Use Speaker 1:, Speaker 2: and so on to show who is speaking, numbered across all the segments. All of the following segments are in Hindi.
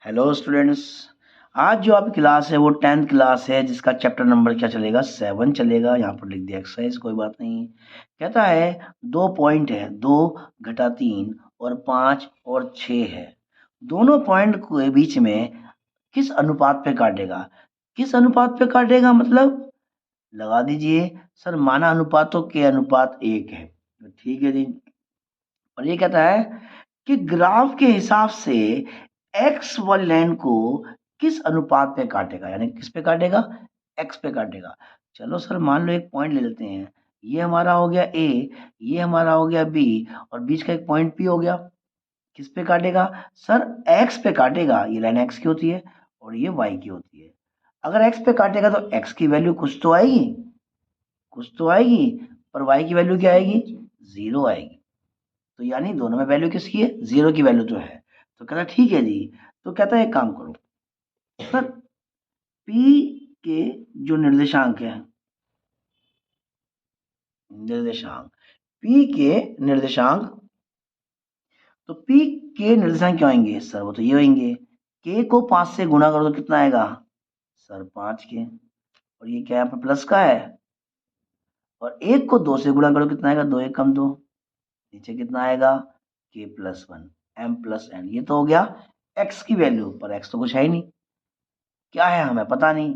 Speaker 1: Hello students. आज जो आपकी क्लास है वो 10th क्लास है, जिसका चैप्टर नंबर क्या चलेगा 7 चलेगा। यहाँ पर लिख दिया एक्सरसाइज, कोई बात नहीं। कहता है 2 पॉइंट है, 2 घटा 3 और 5 और 6 है। दोनों पॉइंट के बीच में किस अनुपात पे काटेगा? किस अनुपात पे काटेगा मतलब लगा दीजिए सर, माना अनुपातों के अनुपात 1 है तो ठीक है जी। और ये कहता है कि ग्राफ के हिसाब से एक्स वाली लाइन को किस अनुपात पे काटेगा, यानी किस पे काटेगा? एक्स पे काटेगा। चलो सर, मान लो एक पॉइंट ले लेते हैं। ये हमारा हो गया ए, ये हमारा हो गया बी, और बीच का एक पॉइंट पी हो गया। किस पे काटेगा सर? एक्स पे काटेगा। ये लाइन एक्स की होती है और ये वाई की होती है। अगर एक्स पे काटेगा तो एक्स की वैल्यू कुछ तो आएगी, कुछ तो आएगी, पर वाई की वैल्यू क्या आएगी? 0 आएगी। तो यानी दोनों में वैल्यू किसकी है? 0 की वैल्यू तो है। तो कहता है ठीक है जी। तो कहता है एक काम करो सर, P के जो निर्देशांक है, निर्देशांक P के निर्देशांक, तो P के निर्देशांक क्या होंगे सर? वो तो ये होंगे, K को 5 से गुणा करो तो कितना आएगा सर? 5 के। और ये क्या है, यहाँ पर प्लस का है, और 1 को 2 से गुणा करो कितना आएगा? 2 1 कम 2, नीचे कितना आएगा? K+1 M+N। ये तो हो गया x की वैल्यू, पर x तो कुछ है ही नहीं। क्या है हमें पता नहीं।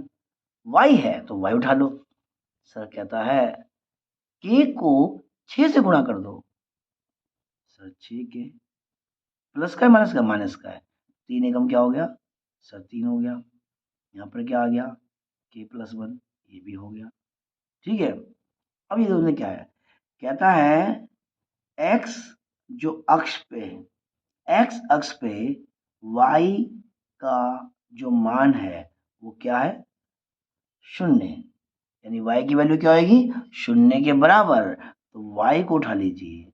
Speaker 1: y है तो y उठा लो। सर कहता है k को 6 से गुणा कर दो। सर 6 के प्लस का है माइनस का? माइनस का है। 3 एकम क्या हो गया सर? 3 हो गया। यहाँ पर क्या आ गया? K+1, ये भी हो गया। ठीक है। अब ये दोनों क्या है? कहता है x जो अक्ष पे है, x अक्ष पे y का जो मान है वो क्या है? 0। यानी y की वैल्यू क्या होगी? 0 के बराबर। तो y को उठा लीजिए,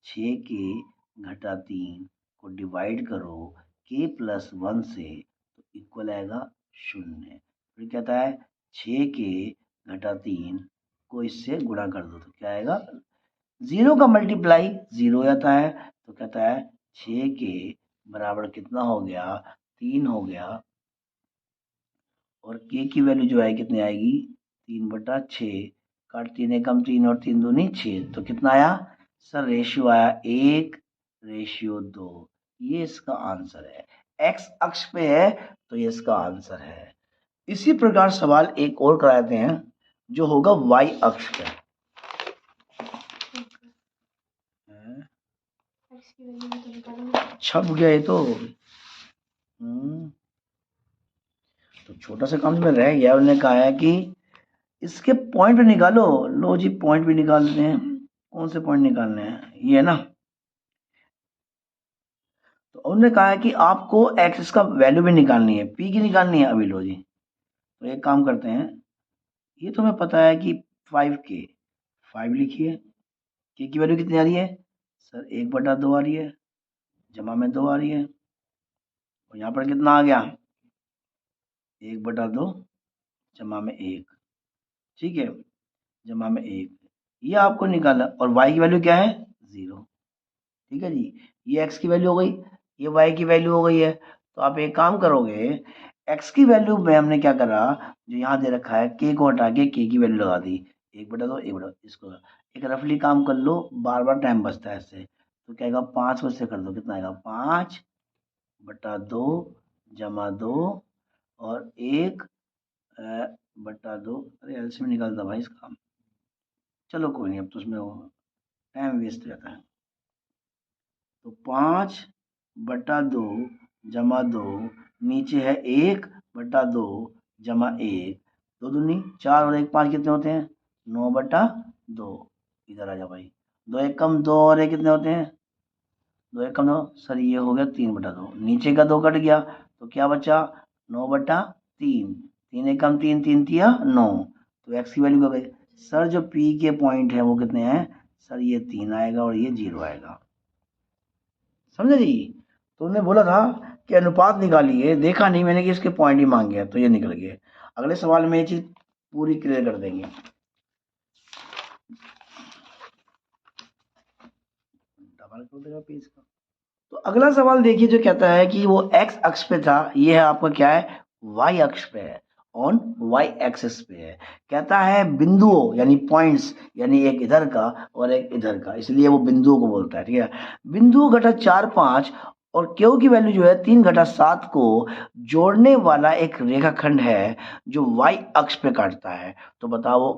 Speaker 1: 6 के घटा 3 को डिवाइड करो K+1 से, तो इक्वल आएगा 0। फिर कहता है 6 के घटा 3 को इससे गुणा कर दो तो क्या आएगा? 0 का मल्टीप्लाई 0 आता है। तो कहता है 6 के बराबर कितना हो गया? 3 हो गया। और k की वैल्यू जो है कितनी आएगी? 3/6। काट 3 एकम 3 और 3 दूनी 6, तो कितना आया सर? रेशियो आया 1:2। ये इसका आंसर है। x अक्ष पे है तो ये इसका आंसर है। इसी प्रकार सवाल एक और कराते हैं जो होगा y अक्ष पे। छप गया ये तो। तो छोटा सा काम में रह गया। उन्होंने कहा है कि इसके पॉइंट भी निकालो। लो जी, पॉइंट भी निकालते हैं। कौन से पॉइंट निकालने हैं? ये है ना। तो उन्होंने कहा है कि आपको एक्स का वैल्यू भी निकालनी है, पी की निकालनी है। अभी लो जी, तो एक काम करते हैं। ये तो हमें पता है कि 5k, 5 लिखिए। के की वैल्यू कितनी आ रही है सर? 1/2 आ रही है, जमा में 2 आ रही है। और यहाँ पर कितना आ गया? 1/2 जमा में 1। ठीक है, जमा में 1। ये आपको निकाला। और y की वैल्यू क्या है? 0। ठीक है जी। ये x की वैल्यू हो गई, ये y की वैल्यू हो गई है। तो आप एक काम करोगे, x की वैल्यू में हमने क्या करा, जो यहाँ दे रखा है k को हटा के k की वैल्यू लगा दी। 1/2 1/2, इसको एक रफली काम कर लो, बार बार टाइम बचता है इससे। तो क्या आएगा? 5 को इससे कर दो, कितना आएगा? 5/2 जमा 2 और 1/2। अरे एलसीएम निकालता भाई इसका। चलो कोई नहीं, अब तो उसमें टाइम वेस्ट रहता है। तो 5/2 जमा 2, नीचे है 1/2 जमा 1, 2 दूनी 4 और 1 5 कितने होते हैं? 9/2। इधर आ जाओ भाई, 2 1 कम 2 और 1 कितने होते हैं? 2 1 कम 2 सर, ये हो गया 3/2। नीचे का 2 कट गया तो क्या बचा? 9/3। 3 1 कम 3, 3 तिया 9। तो एक्स की वैल्यू क्या गई सर? जो पी के पॉइंट है वो कितने हैं सर? ये 3 आएगा और ये 0 आएगा। समझे जी? तो उन्होंने बोला था कि अनुपात निकालिए, देखा नहीं मैंने कि इसके पॉइंट ही मांगे हैं, तो ये निकल गए। अगले सवाल में ये चीज पूरी क्लियर कर देंगे। डबल कर देगा पेज का। तो अगला सवाल देखिए जो कहता है कि वो एक्स अक्ष पे था, ये है आपका क्या है, वाई अक्ष पे है, ऑन वाई एक्सिस पे है। कहता है बिंदुओं यानी पॉइंट्स, यानी एक इधर का और एक इधर का, इसलिए वो बिंदुओं को बोलता है, ठीक है। बिंदु घटा 4 5 और क्यू की वैल्यू जो है 3 घटा 7 को जोड़ने वाला एक रेखाखंड है जो वाई अक्ष पे काटता है। तो बताओ वो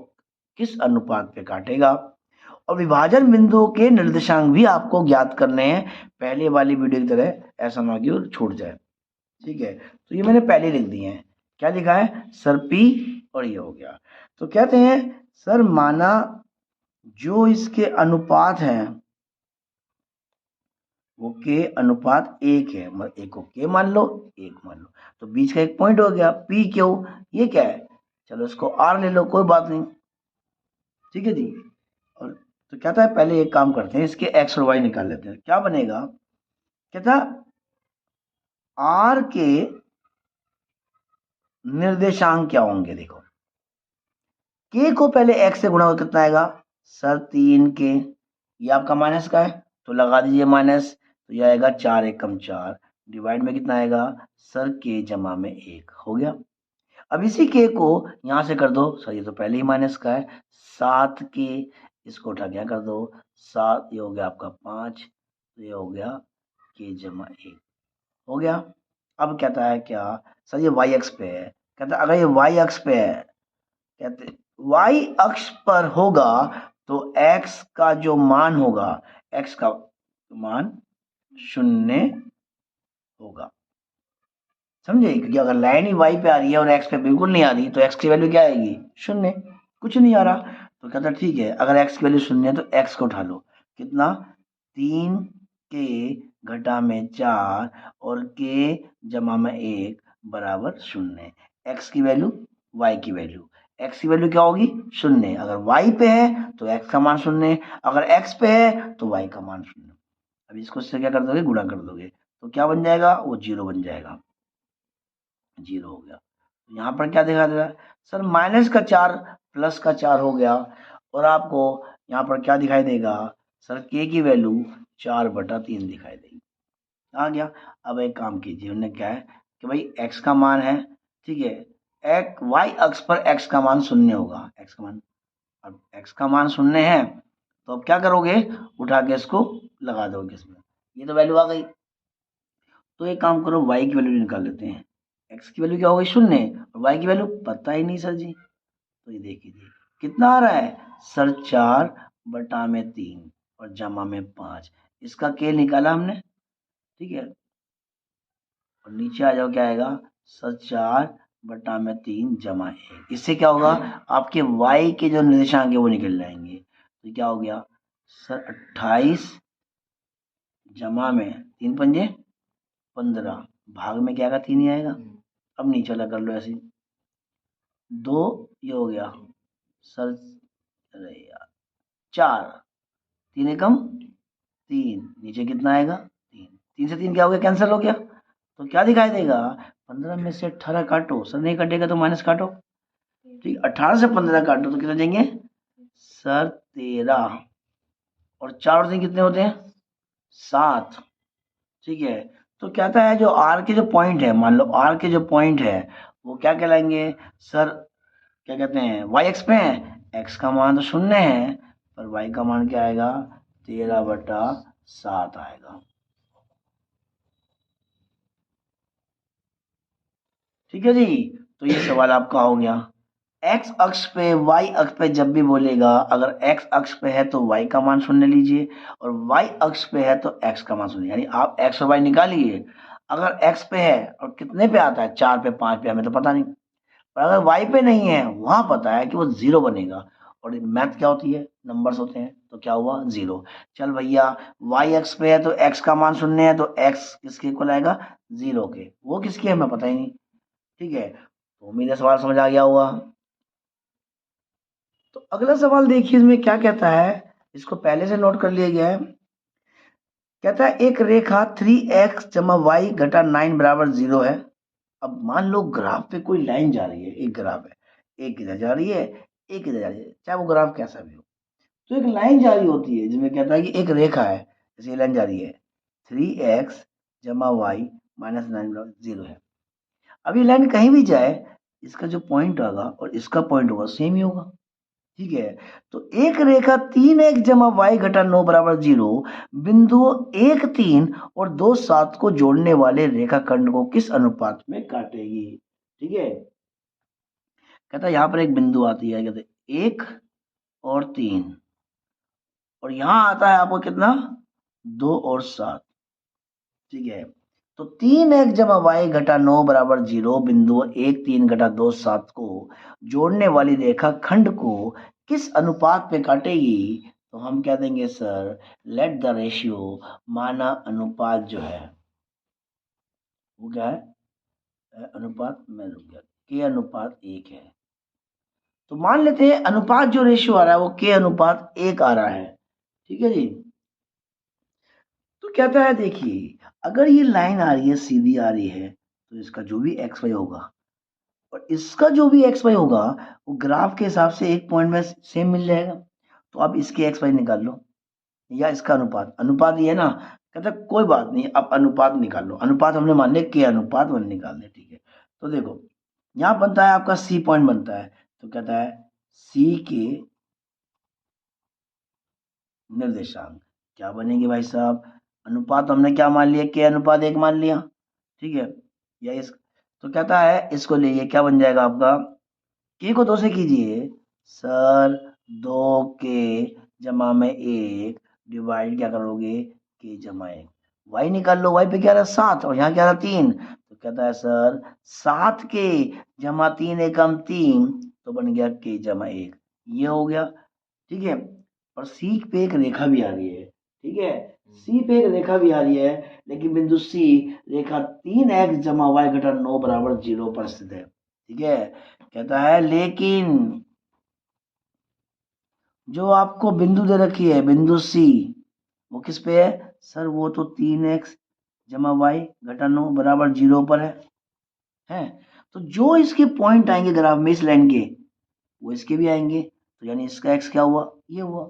Speaker 1: किस अनुपात पे काटेगा। और विभाजन बिंदुओं के निर्देशांक भी आपको ज्ञात करने हैं, पहले वाली वीडियो की तरह ऐसा ना कि वो छूट जाए, ठीक है। तो ये मैंने पहले लिख दिए हैं, क्या लिखा है सर पी, और ये हो गया। तो कहते हैं सर माना जो इसके अनुपात हैं वो के अनुपात 1 है, मतलब एक को के मान लो, 1 मान लो, तो बीच का एक पॉइंट हो गया पी क्यू, ये क्या है, चलो इसको आर ले लो, कोई बात नहीं, ठीक है जी। और तो कहता है पहले एक काम करते हैं, इसके एक्स और वाई निकाल लेते हैं, क्या बनेगा। कहता आर के निर्देशांक क्या होंगे, देखो के को पहले एक्स से गुणा कितना आएगा सर 3 के, ये आपका माइनस का है तो लगा दीजिए माइनस, तो ये आएगा 4 एकम 4, डिवाइड में कितना आएगा सर के जमा में 1 हो गया। अब इसी के को यहाँ से कर दो, सर ये तो पहले ही माइनस का है, 7 के, इसको उठा क्या कर दो 7, ये हो गया आपका 5, तो ये हो गया के जमा 1 हो गया। अब कहता है क्या सर ये वाई अक्ष पे है, कहता है अगर ये वाई अक्ष पे है, कहते वाई अक्ष पर होगा तो एक्स का जो मान होगा, एक्स का मान 0 होगा, समझे। क्योंकि अगर लाइन ही वाई पे आ रही है और एक्स पे बिल्कुल नहीं आ रही तो एक्स की वैल्यू क्या आएगी 0, कुछ नहीं आ रहा। तो कहता ठीक है अगर एक्स की वैल्यू 0 है तो एक्स को उठा लो, कितना 3 के घटा में 4 और के जमा में 1 बराबर 0। एक्स की वैल्यू वाई की वैल्यू, एक्स की वैल्यू क्या होगी 0, अगर वाई पे है तो एक्स का मान 0, अगर एक्स पे है तो वाई का मान 0। अब इसको इससे क्या कर दोगे गुणा कर दोगे, तो क्या बन जाएगा वो 0 बन जाएगा, 0 हो गया। तो यहाँ पर क्या दिखा दे रहा है सर माइनस का 4 प्लस का 4 हो गया, और आपको यहाँ पर क्या दिखाई देगा सर के की वैल्यू 4/3 दिखाई देगी, आ गया। अब एक काम कीजिए, उन्होंने क्या है कि भाई x का मान है, ठीक है, एक y अक्ष पर x का मान 0 होगा, x का मान, अब x का मान 0 है तो अब क्या करोगे उठा के इसको लगा दोगे इसमें, ये तो वैल्यू आ गई। तो एक काम करो y की वैल्यू निकाल लेते हैं, x की वैल्यू क्या हो गई 0 और y की वैल्यू पता ही नहीं सर जी, तो ये देखिए कितना आ रहा है सर 4/3 और जमा में 5, इसका के निकाला हमने, ठीक है, और नीचे आ जाओ क्या आएगा सर 4/3 जमा 1, इससे क्या होगा आपके y के जो निर्देशांक है वो निकल जाएंगे। तो क्या हो गया सर 28 जमा में 3 पंजे 15, भाग में क्या आएगा 3 ही आएगा। अब नीचे वाला कर लो ऐसे, 2 ये हो गया सर, अरे यार 4, 3 एकम 3, नीचे कितना आएगा 3, 3 से 3 क्या हो गया कैंसिल हो गया, तो क्या दिखाई देगा 15 में से 18 काटो, सर नहीं कटेगा तो माइनस काटो, ठीक, 18 से 15 काटो तो कितना देंगे सर 13, और 4 और 3 कितने होते हैं 7, ठीक है। तो कहता है जो आर के जो पॉइंट है, मान लो आर के जो पॉइंट है वो क्या कहलाएंगे सर, क्या कहते हैं वाई एक्स पे है, एक्स का मान तो 0 है पर वाई का मान क्या आएगा 13/7 आएगा, ठीक है जी। तो ये सवाल आपका हो गया। एक्स अक्ष पे वाई अक्ष पे जब भी बोलेगा, अगर एक्स अक्ष पे है तो वाई का मान 0 लीजिए, और वाई अक्ष पे है तो एक्स का मान 0, यानी आप एक्स और वाई निकालिए। अगर एक्स पे है और कितने पे आता है 4 पे 5 पे हमें तो पता नहीं, पर अगर वाई पे नहीं है वहां पता है कि वो 0 बनेगा, और मैथ क्या होती है नंबर्स होते हैं, तो क्या हुआ 0। चल भैया वाई अक्ष पे है तो एक्स का मान 0 है तो एक्स किसके इक्वल आएगा 0 के, वो किसके हमें पता ही नहीं, ठीक है। तो उम्मीद है सवाल समझ आ गया होगा। तो अगला सवाल देखिए इसमें क्या कहता है, इसको पहले से नोट कर लिया गया है। कहता है एक रेखा 3x जमा वाई घटा 9 बराबर 0 है। अब मान लो ग्राफ पे कोई लाइन जा रही है, एक ग्राफ है, एक इधर जा रही है एक इधर जा रही है, चाहे वो ग्राफ कैसा भी हो, तो एक लाइन जारी होती है जिसमें कहता है कि एक रेखा है, जैसे ये लाइन जा रही है, 3x जमा वाई माइनस 9 बराबर 0 है। अब ये लाइन कहीं भी जाए, इसका जो पॉइंट होगा और इसका पॉइंट होगा सेम ही होगा। ठीक है, तो एक रेखा 3x जमा वाई घटा 9 बराबर 0 बिंदु 1 3 और 2 7 को जोड़ने वाले रेखाखंड को किस अनुपात में काटेगी। ठीक है, कहता है यहाँ पर एक बिंदु आती है, कहते 1 और 3 और यहाँ आता है आपको कितना 2 और 7। ठीक है, तो 3x जमा वाई घटा 9 बराबर 0 बिंदु 1 3 घटा 2 7 को जोड़ने वाली रेखा खंड को किस अनुपात में काटेगी। तो हम कह देंगे सर लेट द रेशियो, माना अनुपात जो है वो क्या है, अनुपात में रुक गया, के अनुपात 1 है। तो मान लेते हैं अनुपात जो रेशियो आ रहा है वो के अनुपात 1 आ रहा है। ठीक है जी, तो कहता है देखिए अगर ये लाइन आ रही है सीधी आ रही है तो इसका जो भी एक्स वाई होगा और इसका जो भी एक्स वाई होगा वो ग्राफ के हिसाब से एक पॉइंट में सेम मिल जाएगा। तो अब इसके एक्स वाई निकाल लो या इसका अनुपात, अनुपात ये है ना, कहता है कोई बात नहीं अब अनुपात निकाल लो। अनुपात हमने मान लिया के अनुपात 1 निकाल दिया। ठीक है, तो देखो यहाँ बनता है आपका सी पॉइंट बनता है, तो कहता है सी के निर्देशांक क्या बनेंगे भाई साहब, अनुपात हमने क्या मान लिया के अनुपात 1 मान लिया। ठीक है, या इस तो कहता है इसको लिए क्या बन जाएगा आपका, के को 2 से कीजिए सर 2 के जमा में 1 डिवाइड क्या करोगे के जमा 1, वाई निकाल लो, वाई पे क्या रहा 7 और यहाँ क्या रहा 3, तो कहता है सर 7 के जमा 3 एकम 3 तो बन गया के जमा 1, ये हो गया। ठीक है, और सी पे एक रेखा भी आ रही है। ठीक है, सी पे एक रेखा भी आ रही है लेकिन बिंदु सी रेखा 3x जमा वाई घटा 9 बराबर 0 पर स्थित है। ठीक है, कहता है लेकिन जो आपको बिंदु दे रखी है बिंदु सी वो किस पे है सर, वो तो 3x जमा वाई घटा 9 बराबर 0 पर है। तो जो इसके पॉइंट आएंगे ग्राफ में इस लाइन के वो इसके भी आएंगे, तो यानी इसका x क्या हुआ ये हुआ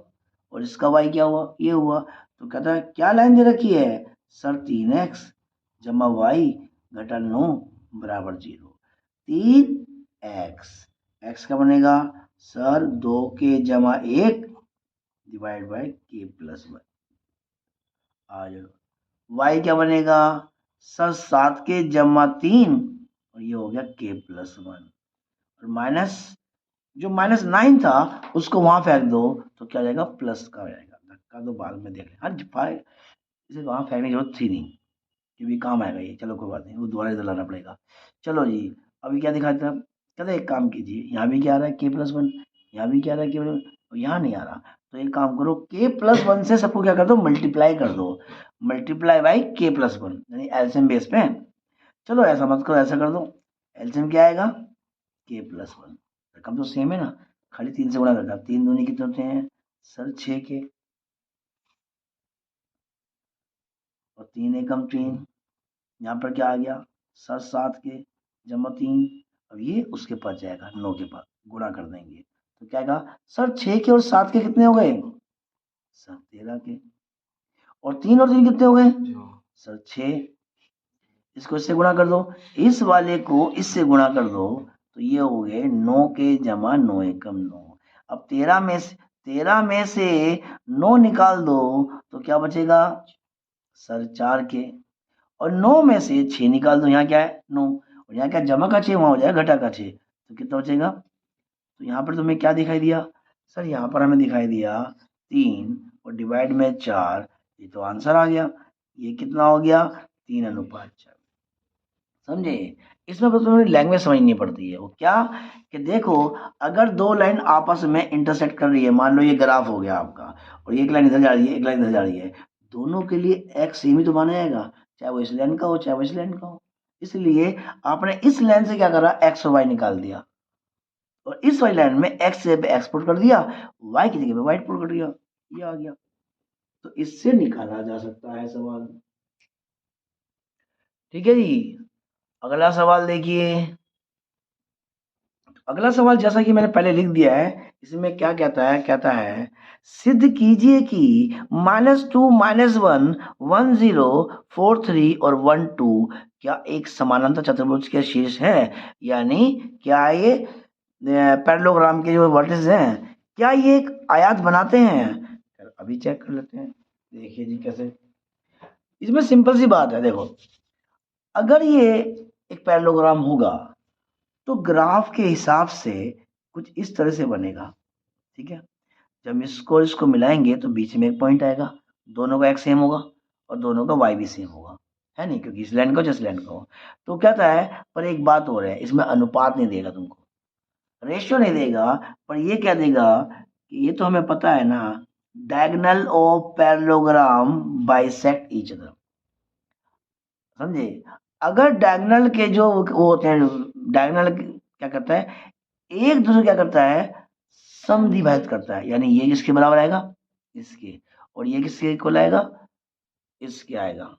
Speaker 1: और इसका y क्या हुआ ये हुआ। तो कहता है क्या लाइन दे रखी है सर 3x जमा वाई घटा 9 बराबर 0, 3x x का बनेगा सर 2 के जमा 1 डिवाइड बाय के प्लस 1 आ जाओ, y क्या बनेगा सर 7 के जमा 3 और ये हो गया के प्लस 1 और माइनस जो -9 था उसको वहां फेंक दो तो क्या जाएगा प्लस का हो जाएगा, धक्का तो बाद में देख लें। हाँ इसे वहां फेंकने की जरूरत थी नहीं क्योंकि काम आएगा ये, चलो कोई बात नहीं वो दोबारा इधर लाना पड़ेगा। चलो जी, अभी क्या दिखाते हैं, कहते एक काम कीजिए यहाँ भी क्या आ रहा है के प्लस 1, यहाँ भी क्या आ रहा है के प्लस 1, यहाँ नहीं आ रहा तो एक काम करो के प्लस 1 से सबको क्या कर दो मल्टीप्लाई कर दो, मल्टीप्लाई बाई के प्लस 1 यानी एलसीएम बेस पे। चलो ऐसा मत करो ऐसा कर दो, एलसीएम क्या आएगा के प्लस 1, रकम तो सेम है ना, खाली 3 से गुणा करना, 3 दूनी कितने होते हैं सर 6 के और 3 एकम 3, यहाँ पर क्या आ गया सर 7 के जमा 3, अब ये उसके पास जाएगा 9 के पास गुणा कर देंगे तो क्या आएगा सर 6 के और 7 के कितने हो गए सर 13 के और 3 और 3 कितने हो गए सर 6, इसको इससे गुणा कर दो, इस वाले को इससे गुणा कर दो तो ये हो गए 9 के जमा 9 एकम 9। अब 13 में से 9 निकाल दो तो क्या बचेगा सर 4 के और 9 में से 6 निकाल दो, यहाँ क्या है 9 और यहाँ क्या जमा का 6 वहां हो जाएगा घटा का 6 तो कितना बचेगा। तो यहाँ पर तुम्हें क्या दिखाई दिया सर, यहाँ पर हमें दिखाई दिया 3 और डिवाइड में 4, ये तो आंसर आ गया, ये कितना हो गया 3:4। समझे, इसमें बस तुम्हें लैंग्वेज समझनी पड़ती है वो क्या कि देखो अगर दो लाइन आपस में इंटरसेक्ट कर रही है, मान लो ये ग्राफ हो गया आपका और एक लाइन इधर जा रही है एक लाइन इधर जा रही है, दोनों के लिए एक्स सेम ही तो माना जाएगा, चाहे वो इस लाइन का हो चाहे वो इस लाइन का हो। इसलिए आपने इस लाइन से क्या करा एक्स और वाई निकाल दिया और इस वाली लाइन में एक्स से एक्स पुट कर दिया, वाई की जगह पे वाई पुट कर दिया, ये आ गया। तो इससे निकाला जा सकता है सवाल। ठीक है जी, अगला सवाल देखिए, अगला सवाल जैसा कि मैंने पहले लिख दिया है, इसमें क्या कहता है सिद्ध कीजिए कि -2 -1 10 43 और 12 क्या एक समानांतर चतुर्भुज के शीर्ष है, यानी क्या ये पैरेललोग्राम के जो वर्टिसेस हैं क्या ये एक आयत बनाते हैं। अभी चेक कर लेते हैं, देखिए जी कैसे। इसमें सिंपल सी बात है, देखो अगर ये एक पैरेललोग्राम होगा तो ग्राफ के हिसाब से कुछ इस तरह से बनेगा, ठीक है। जब इसको मिलाएंगे तो बीच में एक पॉइंट आएगा, दोनों का एक्स सेम होगा और दोनों का वाई भी सेम होगा, है नहीं, क्योंकि इस लाइन का जिस लाइन का हो। तो कहता है पर एक बात हो रहा है, इसमें अनुपात नहीं देगा तुमको, रेशियो नहीं देगा, पर ये क्या देगा कि ये तो हमें पता है ना, diagonal of parallelogram bisect each other, समझे। अगर डायगोनल के जो वो होते हैं, डायगोनल क्या करता है, एक दूसरे क्या करता है, समद्विभाजित करता है, यानी ये किसके बराबर आएगा, इसके, और ये किसके इक्वल आएगा, इसके आएगा।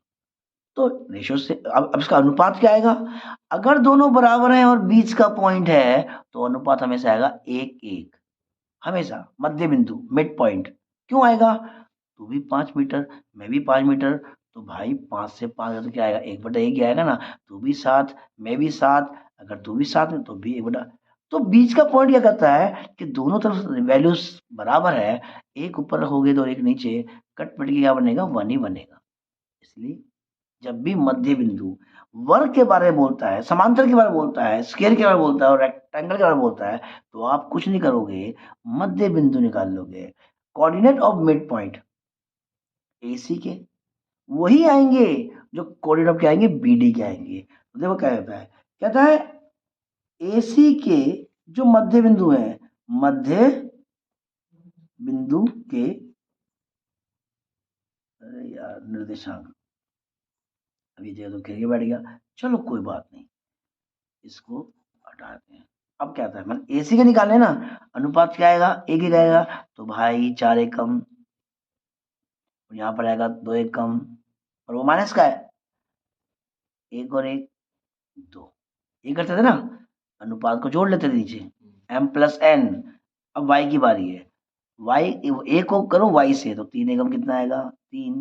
Speaker 1: तो रेशियो से अब इसका अनुपात क्या आएगा, अगर दोनों बराबर हैं और बीच का पॉइंट है तो अनुपात हमेशा आएगा 1:1, हमेशा मध्य बिंदु मिड पॉइंट। क्यों आएगा, तू भी 5 मीटर मैं भी 5 मीटर, तो भाई 5 से 5 तो क्या आएगा, 1/1 ही आएगा ना। तू भी 7 मैं भी 7, अगर तू भी 7 में तो भी 1/, तो बीच का पॉइंट क्या करता है कि दोनों तरफ वैल्यूज बराबर है, एक ऊपर रखोगे तो एक नीचे, कट पट के क्या बनेगा, 1 ही बनेगा। इसलिए जब भी मध्य बिंदु वर्ग के बारे में बोलता है, समांतर के बारे में बोलता है, स्क्वायर के बारे में बोलता है और रेक्टेंगल के बारे में बोलता है, तो आप कुछ नहीं करोगे, मध्य बिंदु निकाल लोगे। Coordinate of mid point AC के वही आएंगे जो कोऑर्डिनेट ऑफ के आएंगे बीडी के आएंगे। तो देखो क्या कहता है एसी के जो मध्य बिंदु है, मध्य बिंदु के, अरे यार निर्देशांक, अभी जगह तो गिर के बैठ गया, चलो कोई बात नहीं, इसको हटाते हैं। अब क्या आता है, मतलब एसी के निकालने ना, अनुपात क्या आएगा, एक ही आएगा, तो भाई 4 एकम, और यहाँ पर आएगा 2 एकम, और वो माइनस का है, 1 और 1 2, ये करते थे ना, अनुपात को जोड़ लेते थे नीचे, m+n। अब y की बारी है, y a को करो y से, तो 3 एकम कितना आएगा, 3,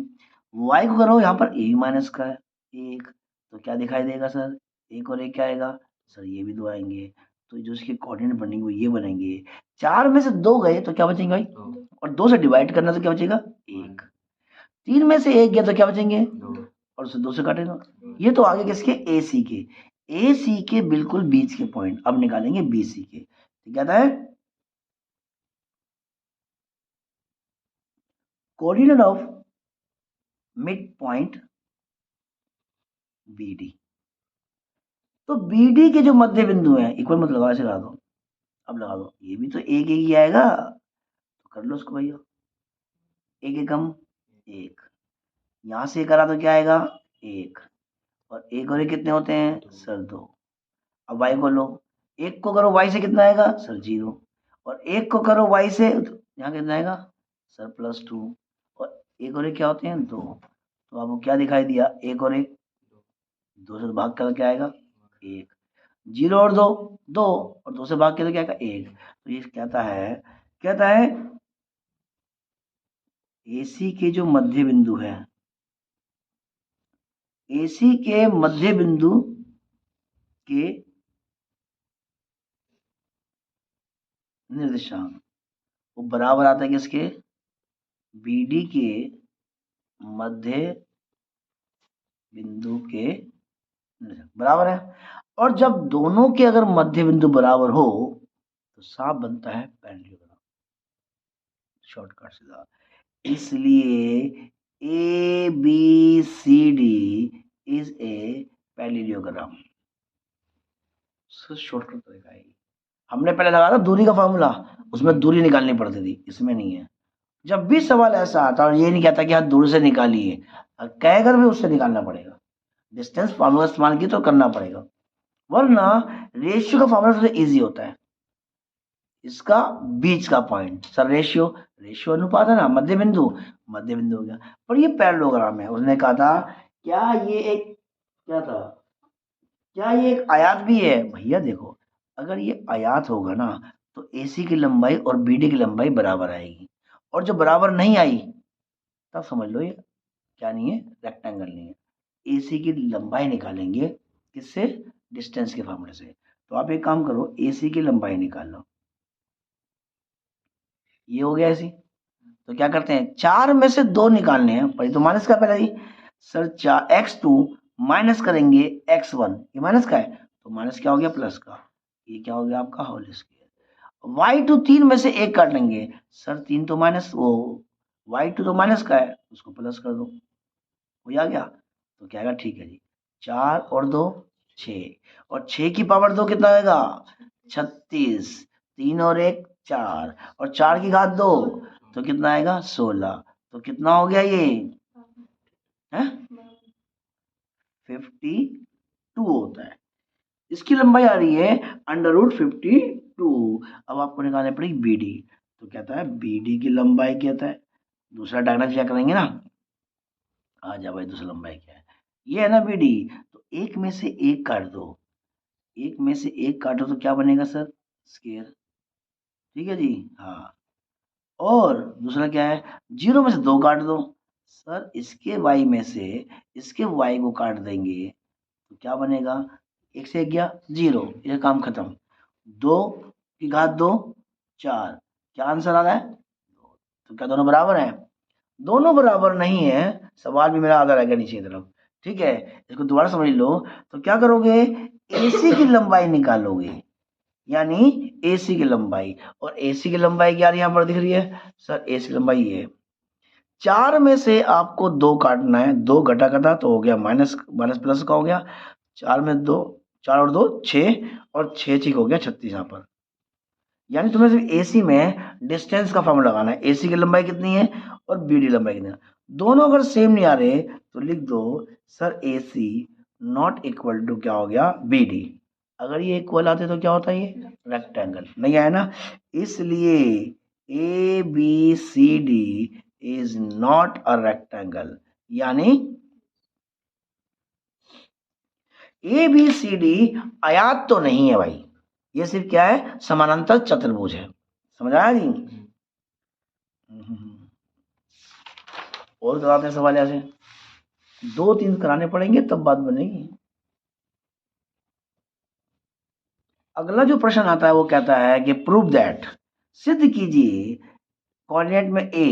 Speaker 1: y को करो यहाँ पर a माइनस का है 1, तो क्या दिखाई देगा सर, 1 और 1 क्या आएगा सर, ये भी 2 आएंगे, तो जो इसके कोऑर्डिनेट बनेंगे वो ये बनेंगे। 4 में से 2 गए तो क्या बचेंगे भाई, और 2 से डिवाइड करना तो क्या बचेगा 1, 3 में से 1 गया तो क्या बचेंगे, और उसे 2 से काटेगा। ये तो आगे किसके, ए सी के बिल्कुल बीच के पॉइंट। अब निकालेंगे बी सी के, ठीक है। Coordinate of mid point B D, तो बी डी के जो मध्य बिंदु है, इक्वल मत लगाओ, ऐसे लगा दो, अब लगा दो, ये भी तो एक ही आएगा, तो कर लो उसको भैया, एक एकम 1, यहां से करा तो क्या आएगा 1, और 1 और 1 कितने होते हैं सर 2। अब y को लो, 1 को करो y से कितना आएगा सर 0, और 1 को करो y से, तो यहाँ कितना आएगा सर +2, और 1 और 1 क्या होते हैं 2, तो आपको क्या दिखाई दिया, 1 और 1 2 से भाग कर क्या आएगा 1, 0 और 2 2, और 2 से भाग के तो क्या आएगा 1। तो ये कहता है AC के जो मध्य बिंदु है, AC के मध्य बिंदु के निर्देशांक वो बराबर आता है किसके, BD के मध्य बिंदु के बराबर है। और जब दोनों के अगर मध्य बिंदु बराबर हो तो साफ बनता है पैरेललोग्राम, शॉर्टकट सीधा। इसलिए A B C D is a parallelogram, shortcut तरीका है। हमने पहले लगाया था दूरी का फॉर्मूला, उसमें दूरी निकालनी पड़ती थी, इसमें नहीं है। जब भी सवाल ऐसा आता है और ये नहीं कहता कि हाँ दूर से निकालिए, कहकर भी उससे निकालना पड़ेगा, डिस्टेंस फॉर्मूला इस्तेमाल की तो करना पड़ेगा, वरना रेशियो का फॉर्मूला सबसे इजी होता है। इसका बीच का पॉइंट सर, रेशियो अनुपात है ना, मध्य बिंदु हो गया। पर ये पैरेललोग्राम है, उसने कहा था क्या ये एक क्या था, क्या ये एक आयत भी है, भैया देखो अगर ये आयात होगा ना तो AC की लंबाई और BD की लंबाई बराबर आएगी, और जो बराबर नहीं आई तब समझ लो ये क्या नहीं है, रेक्टेंगल नहीं है। AC की लंबाई निकालेंगे किससे, डिस्टेंस के फॉर्मूले से। तो आप एक काम करो, AC की लंबाई निकाल लो, ये हो गया AC। तो क्या करते हैं, 4 में से 2 निकालने हैं, पर तो माइनस का पहले ही सर, x2 माइनस करेंगे x1, ये माइनस का है तो माइनस क्या हो गया, प्लस का, ये क्या हो गया आपका होल स्क्वायर। y2 3 में से 1 काट लेंगे, सर 3 तो माइनस वो y2 तो माइनस का है, उसको प्लस कर दो, हो आ गया। तो क्या आएगा, ठीक है जी, 4 और 2 6, और 6 की पावर 2 कितना आएगा, 36, 3 और 1 4, और 4 की घात 2 तो कितना आएगा, 16। तो कितना हो गया ये है, 52 होता है। इसकी लंबाई आ रही है √52। अब आपको निकालनी पड़ेगी BD। तो कहता है BD की लंबाई कहता है, दूसरा डायग्राम चेक करेंगे ना, आ जा भाई, दूसरा लंबाई क्या है, ये है ना BD। तो एक में से एक काट दो, एक में से एक काटो तो क्या बनेगा सर, स्क्वायर, ठीक है जी, हाँ। और दूसरा क्या है, 0 में से 2 काट दो, सर इसके y में से इसके y को काट देंगे तो क्या बनेगा, 1 से 1 गया 0, ये काम खत्म। 2 की घात 2 4, क्या आंसर आ रहा है, तो क्या दोनों बराबर हैं, दोनों बराबर नहीं है, सवाल भी मेरा आधा रह गया नीचे की तरफ, ठीक है। इसको दोबारा समझ लो, तो क्या करोगे, AC की लंबाई निकालोगे, यानी AC की लंबाई, और AC की लंबाई क्या यहाँ पर दिख रही है, सर AC की लंबाई ये है। 4 में से आपको 2 काटना है, 2 घटा घटा तो हो गया माइनस, माइनस प्लस का हो गया, 4 में 2, 4 और 2 6, और 6 6 हो गया 36 यहाँ पर। यानी तुम्हें सिर्फ AC में डिस्टेंस का फॉर्मूला लगाना है, AC की लंबाई कितनी है और BD लंबाई कितनी है। दोनों अगर सेम नहीं आ रहे तो लिख दो sir AC not equal to क्या हो गया, BD। अगर ये इक्वल आते तो क्या होता है, ये रेक्टेंगल नहीं आया ना, इसलिए ABCD is not a rectangle, यानी ABCD आयात तो नहीं है भाई, ये सिर्फ क्या है, समानांतर चतुर्भुज है, समझ आया जी। और कराते हैं सवाल ऐसे, 2 3 कराने पड़ेंगे तब बात बनेगी। अगला जो प्रश्न आता है वो कहता है कि प्रूव दैट, सिद्ध कीजिए, कोऑर्डिनेट में A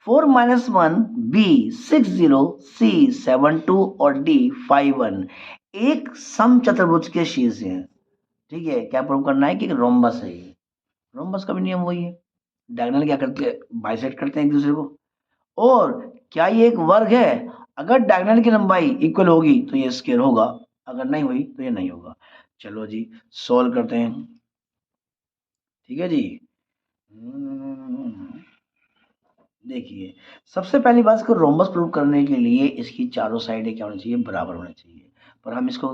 Speaker 1: 4 - 1, B 6 0, C 7 2 और D 5 1 एक समचतुर्भुज के शीर्ष हैं। ठीक है, क्या प्रूव करना है कि रोम्बस है ये। रोम्बस का भी नियम वही है, डायगोनल क्या करते हैं, बाइसेक्ट करते हैं एक दूसरे को। और क्या ये एक वर्ग है, अगर डायगोनल की लंबाई इक्वल होगी तो ये स्क्वायर होगा, अगर नहीं हुई तो ये नहीं होगा। चलो जी सॉल्व करते हैं, ठीक है जी। देखिए, सबसे पहली बात, इसको रोम्बस प्रूव करने के लिए इसकी चारों साइडें क्या होनी चाहिए, बराबर होनी चाहिए। पर हम इसको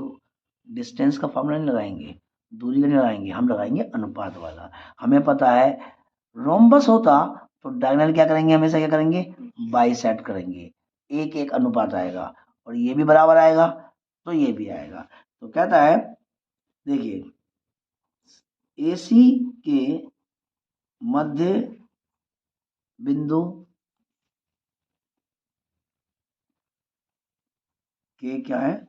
Speaker 1: डिस्टेंस का फॉर्मूला नहीं लगाएंगे, दूरी का नहीं लगाएंगे, हम लगाएंगे अनुपात वाला। हमें पता है रोम्बस होता तो डायगोनल क्या करेंगे, हमेशा क्या करेंगे, बाइसेक्ट करेंगे, एक एक अनुपात आएगा, और ये भी बराबर आएगा तो ये भी आएगा। तो कहता है देखिए, AC के मध्य बिंदु के क्या है,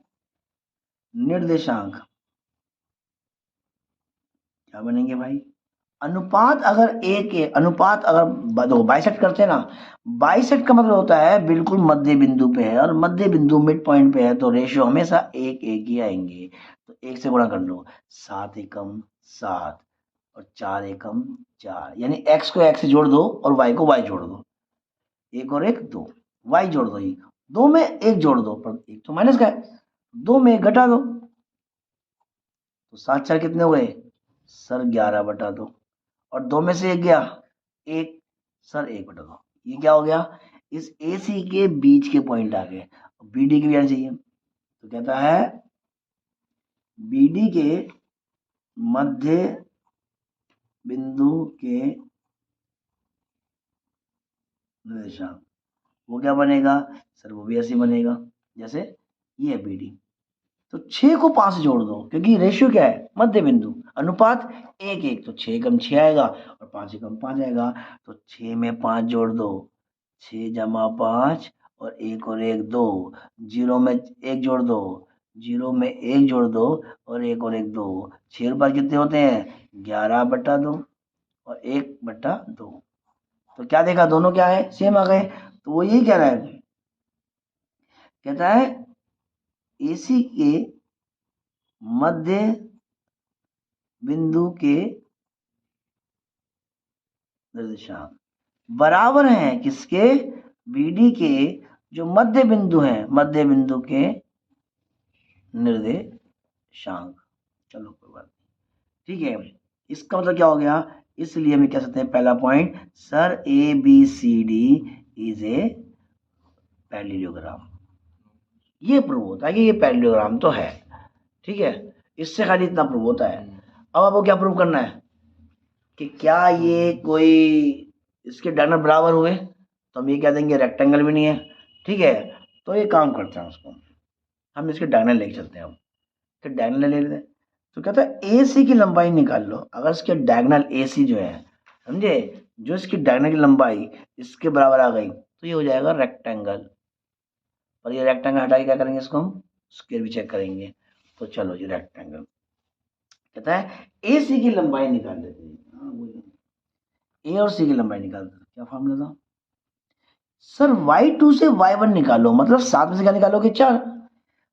Speaker 1: निर्देशांक क्या बनेंगे भाई, अनुपात अगर एक है, अनुपात अगर दो बाइसेक्ट करते हैं ना, बाइसेक्ट का मतलब होता है बिल्कुल मध्य बिंदु पे है, और मध्य बिंदु मिड पॉइंट पे है तो रेशियो हमेशा एक एक ही आएंगे। तो एक से गुणा कर लो, 7 एकम 7 और 4 एकम 4, यानी x को x से जोड़ दो और y को y जोड़ दो, एक और एक दो, y जोड़ दो, ये दो में एक जोड़ दो, पर एक तो माइनस का है, दो में एक घटा दो, तो 7 4 कितने हुए सर, 11/2, और दो में से एक गया एक, सर 1/2, ये क्या हो गया, इस AC के बीच के पॉइंट आ गए, BD की भी आनी चाहिए। तो कहता है BD के मध्य बिंदु के निर्देशांक, वो क्या बनेगा सर, वो भी ऐसे बनेगा जैसे ये है BD, तो 6 को 5 से जोड़ दो, क्योंकि रेशियो क्या है, मध्य बिंदु, अनुपात 1:1, तो 6 कम 6 आएगा और 5 से कम 5 आएगा, तो 6 में 5 जोड़ दो, 6 जमा 5 और 1 और 1 2, 0 में 1 जोड़ दो, 0 में 1 जोड़ दो और 1 और 1 2, 6 बार कितने होते हैं, 11/2 और 1/2। तो क्या देखा, दोनों क्या है, सेम आ गए। तो वो यही कह रहा है, कहता है AC के मध्य बिंदु के निर्देशांक बराबर हैं किसके, BD के जो मध्य बिंदु हैं, मध्य बिंदु के निर्देशांक। चलो कोई बात नहीं, ठीक है। इसका मतलब क्या हो गया, इसलिए हम कह सकते हैं पहला point, sir ABCD is a parallelogram. ये प्रूव होता है कि ये पैरेललोग्राम तो है, ठीक है। इससे खाली इतना प्रूव होता है। अब आपको क्या प्रूव करना है कि क्या ये कोई इसके डायगोनल बराबर हुए, तो हम ये कह देंगे रेक्टेंगल भी नहीं है, ठीक है। तो ये काम करते हैं, उसको हम इसके डायगोनल लेके चलते हैं। अब तो डायगोनल ले लेते हैं, तो कहता है AC की लंबाई निकाल लो। अगर इसके डायगोनल AC जो है, समझे, जो इसकी डायगोनल की लंबाई इसके बराबर आ गई, तो ये हो जाएगा रेक्टेंगल। और ये रेक्टेंगल हटा के क्या करेंगे, इसको हम स्क्वायर भी चेक करेंगे। तो चलो जी, रेक्टेंगल कहता है AC की लंबाई निकाल लेते हैं। A और C की लंबाई निकाल दो। क्या फॉर्मूला था सर, Y2 से Y1 निकालो, मतलब 7 में से क्या निकालोगे, 4।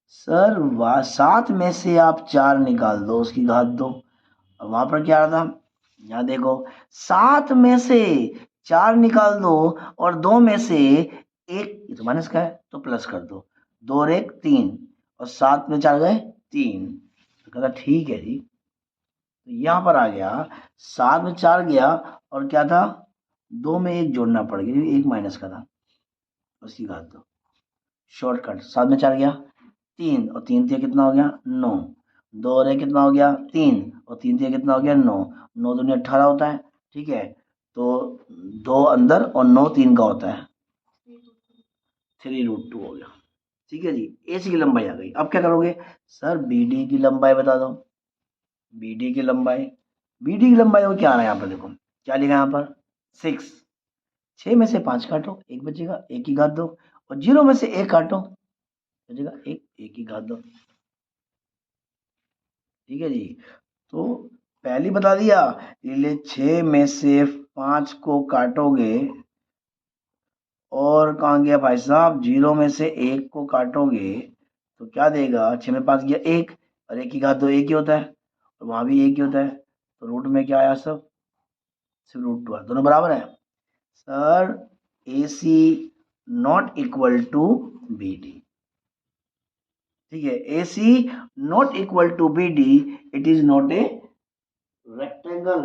Speaker 1: सर 7 में से आप 4 निकाल दो, उसकी घात 2। और वहां पर क्या आ रहा था, यहाँ देखो, 7 में से 4 निकाल दो और 2 में से 1, ये तो माइनस का है तो प्लस कर दो, 2 और 1 3, और 7 में 4 गए 3। तो कहता ठीक है जी। तो यहाँ पर आ गया, 7 में 4 गया और क्या था, 2 में 1 जोड़ना पड़ गया, 1 माइनस का था, उसकी घात 2। शॉर्टकट, 7 में 4 गया 3 और 3 से कितना हो गया 9, 2 और 1 कितना हो गया 3 और 3 से कितना हो गया 9, 9 दूनी 18 होता है, ठीक है। तो 2 अंदर और 9 3 का होता है, 3√2 हो गया, ठीक है जी। AC की लंबाई आ गई। अब क्या करोगे, सर BD की लंबाई बता दो। BD की लंबाई, BD की लंबाई को क्या आ रहा है, यहाँ पर देखो क्या लिखा है यहाँ पर 6, 6 में से 5 काटो, 1 बचेगा, 1 की घात 2, और 0 में से 1 काटो, बचेगा 1, 1 की घात 2, ठीक है जी। तो पहली बता दिया, ये 6 में से 5 को काटोगे और कहाँ गया भाई साहब, 0 में से 1 को काटोगे तो क्या देगा, 6 में 5 गया 1 और 1 की घात 2 1 ही होता है, और वहां भी 1 ही होता है, तो रूट में क्या आया, सब सिर्फ √2 दोनों बराबर है। Sir AC not equal to BD, ठीक है, AC not equal to BD, it is not a rectangle.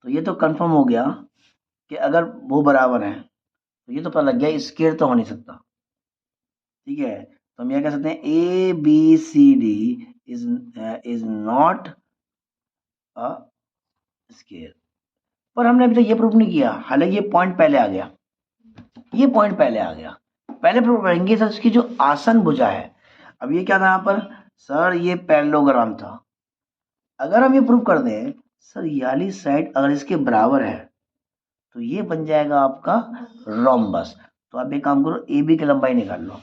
Speaker 1: तो ये तो कंफर्म हो गया कि अगर वो बराबर है, तो ये तो पता लग गया स्क्वायर तो हो नहीं सकता, ठीक है। तो हम यह कह सकते हैं ABCD is not a square. पर हमने अभी तक ये प्रूव नहीं किया, हालांकि ये पॉइंट पहले आ गया, ये पॉइंट पहले आ गया, पहले प्रूव करेंगे सर इसकी जो आसन भुजा है। अब ये क्या था यहाँ पर, सर ये पैरेललोग्राम था। अगर हम ये प्रूव कर दें सर, ये वाली साइड अगर इसके बराबर है, तो ये बन जाएगा आपका रोम्बस। तो आप एक काम करो, AB की लंबाई निकाल लो।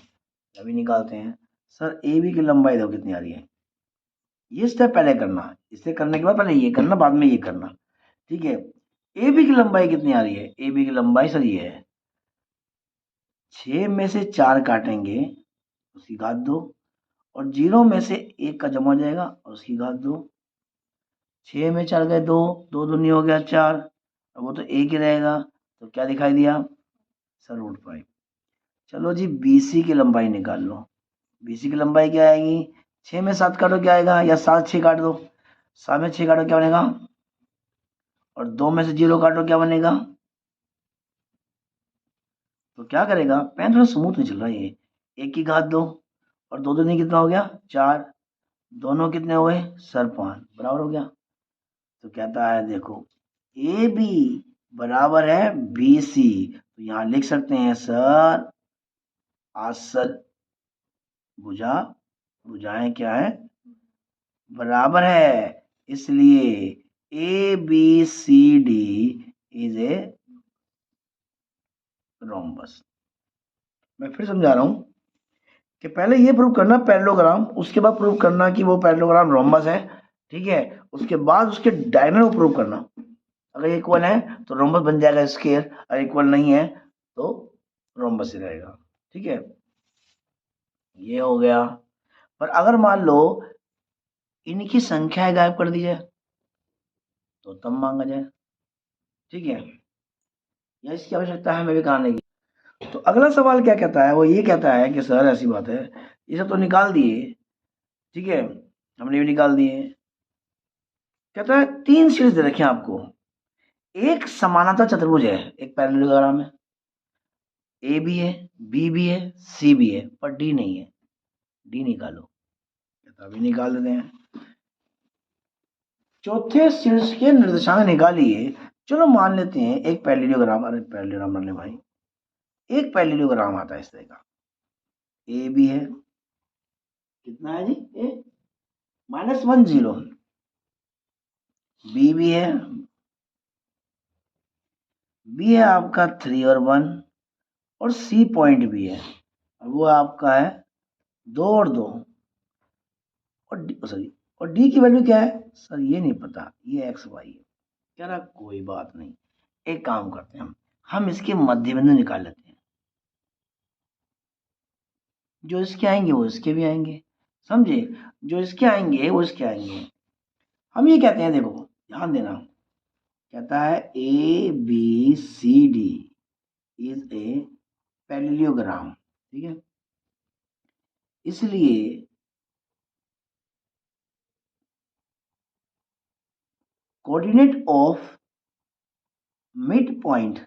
Speaker 1: अभी निकालते हैं। सर AB की लंबाई देखो कितनी आ रही है, ये स्टेप पहले करना, इसे करने के बाद पहले ये करना, बाद में ये करना, ठीक है। AB की लंबाई कितनी आ रही है, AB की लंबाई सर ये है, 6 में से 4 काटेंगे, उसकी घात 2, और 0 में से 1 का जमा हो जाएगा और उसकी घात 2। 6 में 4 गए 2, 2 दूनी हो गया 4, अब वो तो 1 ही रहेगा, तो क्या दिखाई दिया सर √5। चलो जी, BC की लंबाई निकाल लो। BC की लंबाई क्या आएगी, 6 में 7 काटो क्या आएगा, या 7 6 काट दो, 7 में 6 काटो क्या बनेगा, और 2 में से 0 काटो क्या बनेगा। तो क्या करेगा, पेन थोड़ा स्मूथ नहीं चल रहा है ये, 1 की घात 2 और 2 दूनी कितना हो गया 4, दोनों कितने हुए सर 5, बराबर हो गया। तो कहता है देखो AB बराबर है BC, तो यहाँ लिख सकते हैं सर आसन्न भुजाएं क्या है, बराबर है, इसलिए ABCD इज ए रोम्बस। मैं फिर समझा रहा हूं कि पहले ये प्रूव करना पैरेललोग्राम, उसके बाद प्रूव करना कि वो पैरेललोग्राम रोम्बस है, ठीक है। उसके बाद उसके डायगोनल को प्रूव करना, अगर इक्वल है तो रोम्बस बन जाएगा स्क्वायर, अगर इक्वल नहीं है तो रोम्बस ही रहेगा, ठीक है। ये हो गया। पर अगर मान लो इनकी संख्याएं गायब कर दी जाए तो तब मांगा जाए, ठीक है, या इसकी आवश्यकता है हमें भी कहने की। तो अगला सवाल क्या कहता है, वो ये कहता है कि सर ऐसी बात है, ये सब तो निकाल दिए, ठीक है, हमने भी निकाल दिए। कहता है 3 सीरीज दे रखे हैं आपको, एक समानांतर चतुर्भुज है, एक पैरेललोग्राम है, ए भी है, बी भी है, सी भी है, पर डी नहीं है, डी निकालो। कहता अभी निकाल देते हैं। चौथे शीर्ष के निर्देशांक निकालिए। चलो मान लेते हैं एक पैरेललोग्राम, अरे पैरेललोग्राम मान ले भाई, एक पैरेललोग्राम आता है इस तरह का, ए भी है, कितना है जी, ए -1 0, बी भी है, बी है आपका 3 और 1, और सी पॉइंट भी है, वो आपका है 2 और 2, और डी की वैल्यू क्या है सर, ये नहीं पता, ये एक्स वाई है। कह रहा कोई बात नहीं, एक काम करते हैं हम इसके मध्य बिंदु निकाल लेते हैं, जो इसके आएंगे वो इसके भी आएंगे, समझे, जो इसके आएंगे वो इसके आएंगे। हम ये कहते हैं, देखो ध्यान देना, कहता है ABCD इज ए पैरेललोग्राम, ठीक है, इसलिए कोऑर्डिनेट ऑफ मिड पॉइंट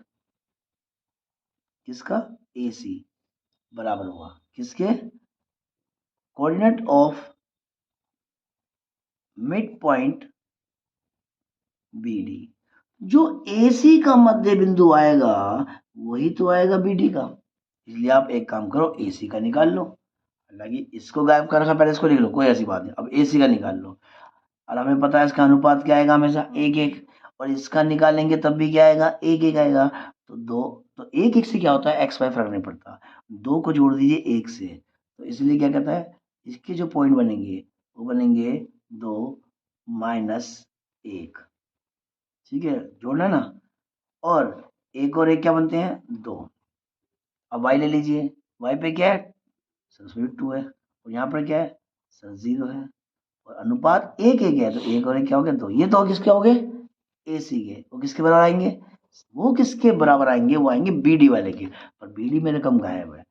Speaker 1: किसका, AC बराबर हुआ किसके, coordinate of mid point BD। जो AC का मध्य बिंदु आएगा वही तो आएगा BD का, इसलिए आप एक काम करो AC का निकाल लो, हालांकि इसको गायब कर रखा, पहले इसको लिख लो, कोई ऐसी बात नहीं, अब AC का निकाल लो, और हमें पता है इसका अनुपात क्या आएगा, हमेशा 1-1, और इसका निकालेंगे तब भी क्या आएगा, 1-1 आएगा, तो 2, तो 1-1 से क्या होता है, XY फर्क नहीं पड़ता, 2 को जोड़ दीजिए 1 से, तो इसलिए क्या कहता है, इसके जो पॉइंट बनेंगे वो बनेंगे 2 - 1, ठीक है, जोड़ना ना, और 1 और 1 क्या बनते हैं, 2। अब y ले लीजिए, y पे क्या है सर, 2 है, और यहाँ पर क्या है सर, 0 है, और अनुपात 1-1 है, तो 1 और 1 क्या हो गया, 2। ये तो किसके हो गए, AC के, वो किसके बराबर आएंगे, वो किसके बराबर आएंगे, वो आएंगे BD वाले के, पर BD मेरे कम गायब है।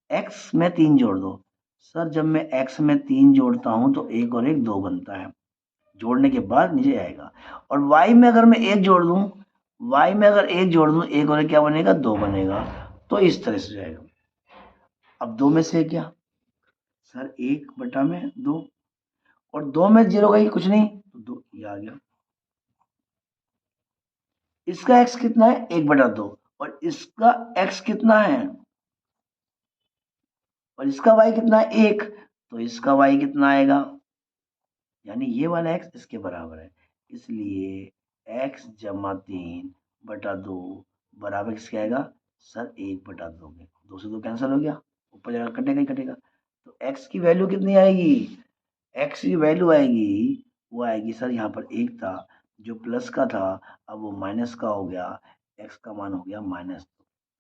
Speaker 1: x में 3 जोड़ दो, सर जब मैं x में 3 जोड़ता हूँ तो 1 और 1 2 बनता है, जोड़ने के बाद नीचे आएगा, और y में अगर मैं 1 जोड़ दूं, y में अगर 1 जोड़ दूं, 1 और 1 क्या बनेगा, 2 बनेगा, तो इस तरह से जाएगा। अब 2 में से क्या सर, 1/2, और 2 में 0 का कुछ नहीं, तो 2 ये आ गया। इसका x कितना है, 1/2, और इसका x कितना है, और इसका y कितना है, 1, तो इसका y कितना आएगा, यानी ये वाला x इसके बराबर है, इसलिए x = 3/2 बराबर किसके आएगा सर, 1/2 के, 2 से 2 कैंसिल हो गया, ऊपर जाकर कटेगा ही कटेगा, तो x की वैल्यू कितनी आएगी, x की वैल्यू आएगी, वो आएगी सर, यहाँ पर 1 था जो प्लस का था, अब वो माइनस का हो गया, x का मान हो गया -2,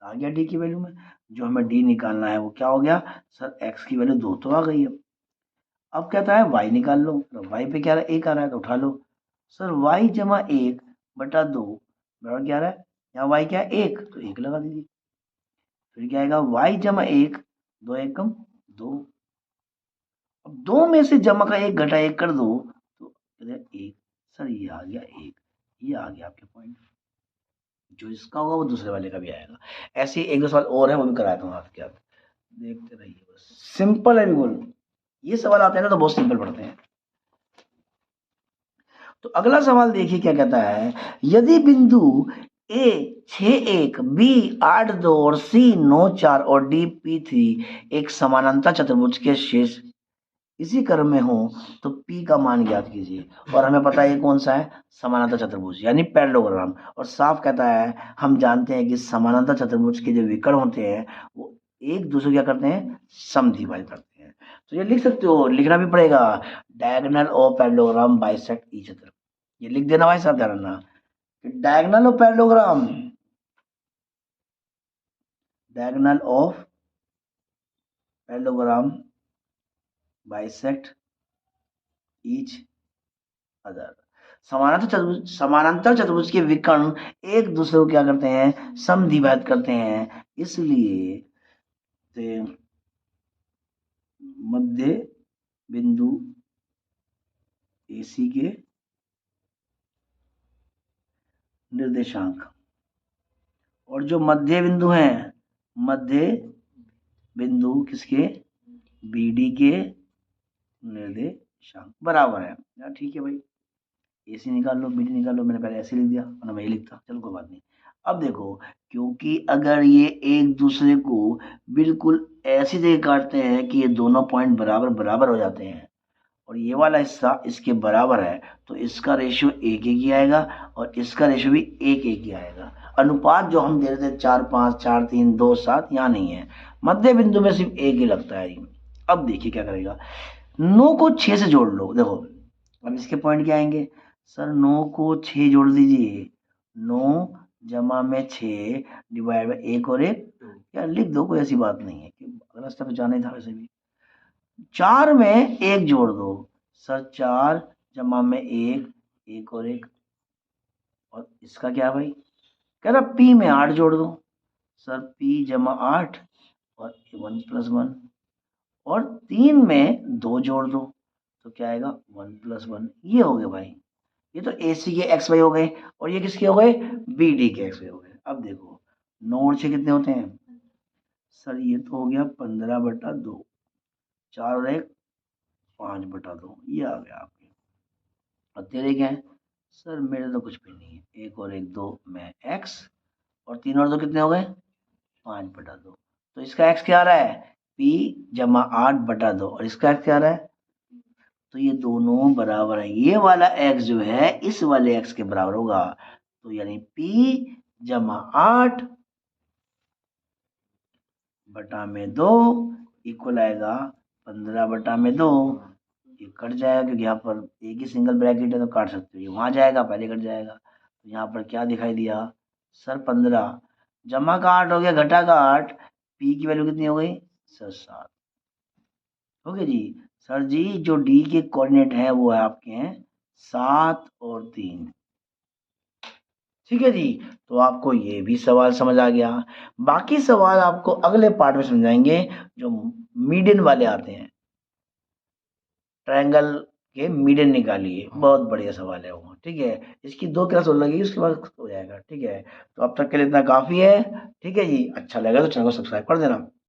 Speaker 1: आ गया d की वैल्यू में, जो हमें d निकालना है वो क्या हो गया सर, x की वैल्यू 2 तो आ गई है। अब कहता है y निकाल लो, तो y पे क्या रहा है, 1 आ रहा है, तो उठा लो, सर y = 1/2 बराबर क्या आ रहा है, यहाँ y क्या है, 1, तो 1 लगा दीजिए, फिर क्या आएगा, y = 1, 2 1 कम 2, अब 2 में से जमा का 1 घटा 1 कर दो, तो 1, सर ये आ गया 1, ये आ गया आपके पॉइंट, जो इसका होगा वो दूसरे वाले का भी आएगा। ऐसे 1-2 सवाल और है, वो भी कराता हूँ आपके साथ, देखते रहिए, बस सिंपल है बिल्कुल, ये सवाल आते हैं ना तो बहुत सिंपल पढ़ते हैं। तो अगला सवाल देखिए क्या कहता है, यदि बिंदु ए 6 1, बी 8 2 और सी 9 4 और डी P3 एक समानांतर चतुर्भुज के शेष इसी क्रम में हो तो P का मान ज्ञात कीजिए। और हमें पता है ये कौन सा है, समानांतर चतुर्भुज यानी पैरेललोग्राम। और साफ कहता है हम जानते हैं कि समानांतर चतुर्भुज के जो विकर्ण होते हैं वो एक दूसरे क्या करते हैं, समद्विभाजित करते हैं। तो ये लिख सकते हो, लिखना भी पड़ेगा, diagonal of parallelogram bisect each other. ये लिख देना भाई साहब, ध्यान रखना, diagonal of parallelogram, diagonal of parallelogram bisect each other. समानांतर चतुर्भुज के विकर्ण एक दूसरे को क्या करते हैं, समद्विभाजित करते हैं। इसलिए मध्य बिंदु AC के निर्देशांक और जो मध्य बिंदु हैं, मध्य बिंदु किसके, BD के निर्देशांक बराबर है। यार ठीक है भाई, AC निकाल लो, BD निकाल लो, मैंने पहले ऐसे लिख दिया वरना मैं ये लिखता, चलो कोई बात नहीं। अब देखो, क्योंकि अगर ये एक दूसरे को बिल्कुल ऐसी जगह काटते हैं कि ये दोनों पॉइंट बराबर बराबर हो जाते हैं और ये वाला हिस्सा इसके बराबर है, तो इसका रेशियो 1 1 ही आएगा और इसका रेशियो भी 1 1 ही आएगा। अनुपात जो हम दे रहे थे 4 5 4 3 2 7 यहाँ नहीं है, मध्य बिंदु में सिर्फ 1 ही लगता है। अब देखिए क्या करेगा, 9 को 6 से जोड़ लो। देखो अब इसके पॉइंट क्या आएंगे, सर 9 को 6 जोड़ दीजिए, 9 जमा में 6 डिवाइड बाय 1 और 1, यार लिख दो, कोई ऐसी बात नहीं है कि अगला स्टेप जाना ही था वैसे भी। 4 में 1 जोड़ दो, सर 4 जमा में 1 1 और 1, और इसका क्या भाई, कह रहा P में 8 जोड़ दो, सर P जमा 8 और 1 + 1, और 3 में 2 जोड़ दो तो क्या आएगा 1 + 1। ये हो गए भाई, ये तो AC के x y हो गए और ये किसके हो गए, BD के x y हो गए। अब देखो 9 और 6 कितने होते हैं, सर ये तो हो गया 15/2, 4 और 1 5/2, ये आ गया आपके। और तेरे क्या है, सर मेरे तो कुछ भी नहीं है, 1 और 1 2 में x और 3 और 2 कितने हो गए 5/2। तो इसका x क्या आ रहा है, P जमा 8/2 और इसका x क्या आ रहा है, तो ये दोनों बराबर है। ये वाला x जो है इस वाले x के बराबर होगा, तो यानी P जमा 8/2 इक्वल आएगा 15/2। ये कट जाएगा क्योंकि यहाँ पर एक ही सिंगल ब्रैकेट है तो काट सकते हो, ये वहां जाएगा पहले कट जाएगा। तो यहाँ पर क्या दिखाई दिया, सर 15 जमा का 8 हो गया, घटा का 8, P की वैल्यू कितनी हो गई, सर 7 हो गया जी। सर जी जो D के कोऑर्डिनेट है वो है आपके हैं 7 और 3, ठीक है जी। तो आपको ये भी सवाल समझ आ गया, बाकी सवाल आपको अगले पार्ट में समझाएंगे जो मीडियन वाले आते हैं। ट्रायंगल के मीडियन निकालिए, बहुत बढ़िया सवाल है वो, ठीक है। इसकी 2 क्लास और लगेगी, उसके बाद हो जाएगा, ठीक है। तो अब तक के लिए इतना काफी है, ठीक है जी। अच्छा लगा तो चैनल को सब्सक्राइब कर देना।